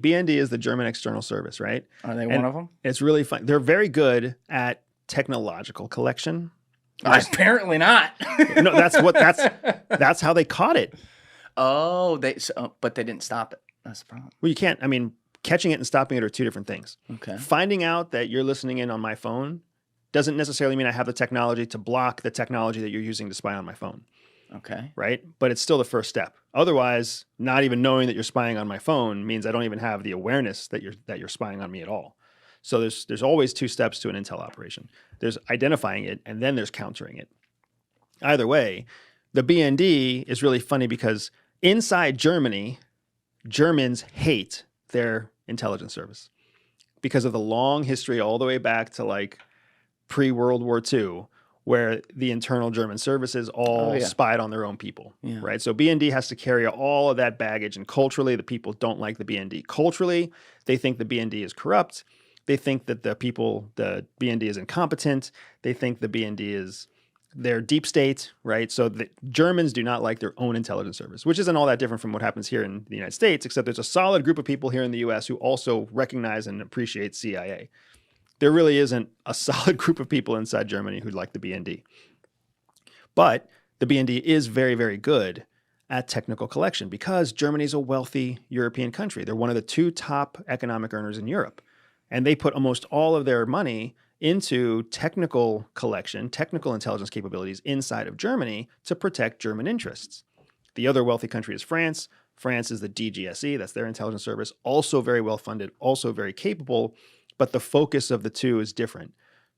BND is the German External Service, right? Are they one of them? It's really fun. They're very good at technological collection. Apparently not. No, that's how they caught it. Oh, but they didn't stop it. That's the problem. Well, you can't. I mean, catching it and stopping it are two different things. Okay. Finding out that you're listening in on my phone doesn't necessarily mean I have the technology to block the technology that you're using to spy on my phone. Okay. Right? But it's still the first step. Otherwise, not even knowing that you're spying on my phone means I don't even have the awareness that you're spying on me at all. So there's always two steps to an intel operation. There's identifying it, and then there's countering it. Either way, the BND is really funny because inside Germany, Germans hate their intelligence service because of the long history all the way back to like pre-World War II, where the internal German services all spied on their own people, right? So BND has to carry all of that baggage, and culturally, the people don't like the BND. Culturally, they think the BND is corrupt. They think that the BND is incompetent. They think the BND is their deep state, right? So the Germans do not like their own intelligence service, which isn't all that different from what happens here in the United States, except there's a solid group of people here in the US who also recognize and appreciate CIA. There really isn't a solid group of people inside Germany who like the BND. But the BND is very, very good at technical collection because Germany is a wealthy European country. They're one of the two top economic earners in Europe. And they put almost all of their money into technical collection, technical intelligence capabilities inside of Germany to protect German interests. The other wealthy country is France. France is the DGSE, that's their intelligence service, also very well funded, also very capable, but the focus of the two is different.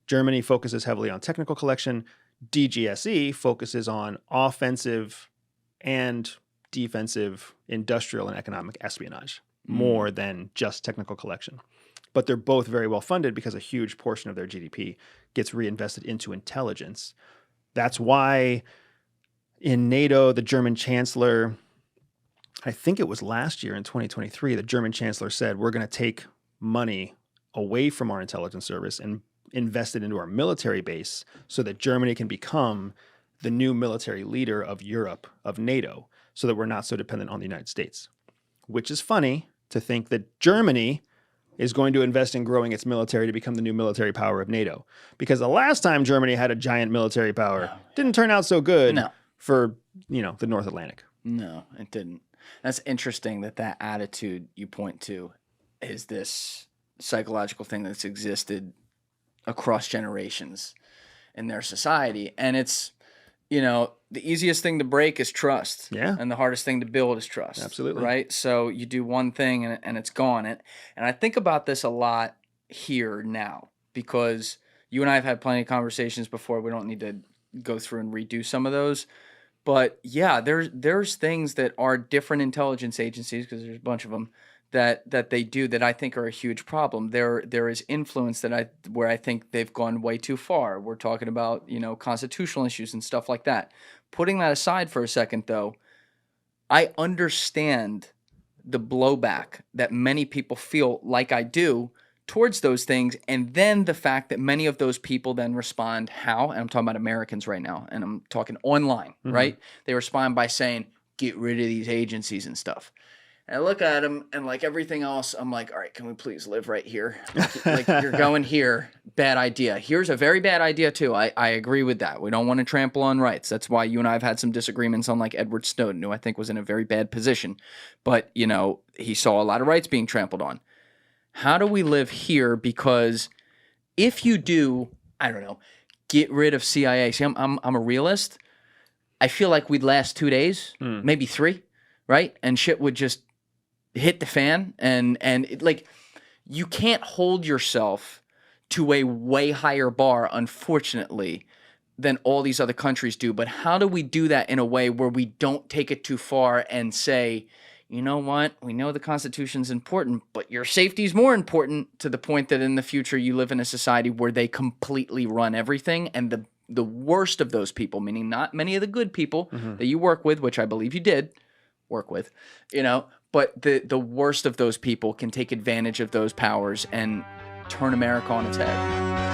Germany focuses heavily on technical collection. DGSE focuses on offensive and defensive industrial and economic espionage more than just technical collection. But they're both very well funded because a huge portion of their GDP gets reinvested into intelligence. That's why in NATO, the German chancellor, I think it was last year in 2023, the German chancellor said, we're going to take money away from our intelligence service and invest it into our military base so that Germany can become the new military leader of Europe, of NATO, so that we're not so dependent on the United States. Which is funny to think that Germany is going to invest in growing its military to become the new military power of NATO. Because the last time Germany had a giant military power, didn't turn out so good for, the North Atlantic. No, it didn't. That's interesting that attitude you point to is this psychological thing that's existed across generations in their society. And it's, the easiest thing to break is trust. Yeah. And the hardest thing to build is trust. Absolutely. Right? So you do one thing and it's gone. And I think about this a lot here now because you and I have had plenty of conversations before. We don't need to go through and redo some of those. But yeah, there's things that are different intelligence agencies, because there's a bunch of them, that they do that I think are a huge problem. There is influence where I think they've gone way too far. We're talking about, constitutional issues and stuff like that. Putting that aside for a second, though, I understand the blowback that many people feel like I do towards those things, and then the fact that many of those people then respond how, and I'm talking about Americans right now, and I'm talking online, right? They respond by saying, get rid of these agencies and stuff. And I look at them, and like everything else, I'm like, all right, can we please live right here? Like you're going here, bad idea. Here's a very bad idea too. I agree with that. We don't want to trample on rights. That's why you and I have had some disagreements on like Edward Snowden, who I think was in a very bad position. But, he saw a lot of rights being trampled on. How do we live here? Because if you do, I don't know, get rid of CIA. See, I'm a realist. I feel like we'd last 2 days, maybe 3, right? And shit would just hit the fan, and you can't hold yourself to a way higher bar, unfortunately, than all these other countries do. But how do we do that in a way where we don't take it too far and say, you know what, we know the Constitution's important, but your safety is more important, to the point that in the future you live in a society where they completely run everything, and the worst of those people, meaning not many of the good people that you work with, which I believe you did work with, but the worst of those people can take advantage of those powers and turn America on its head.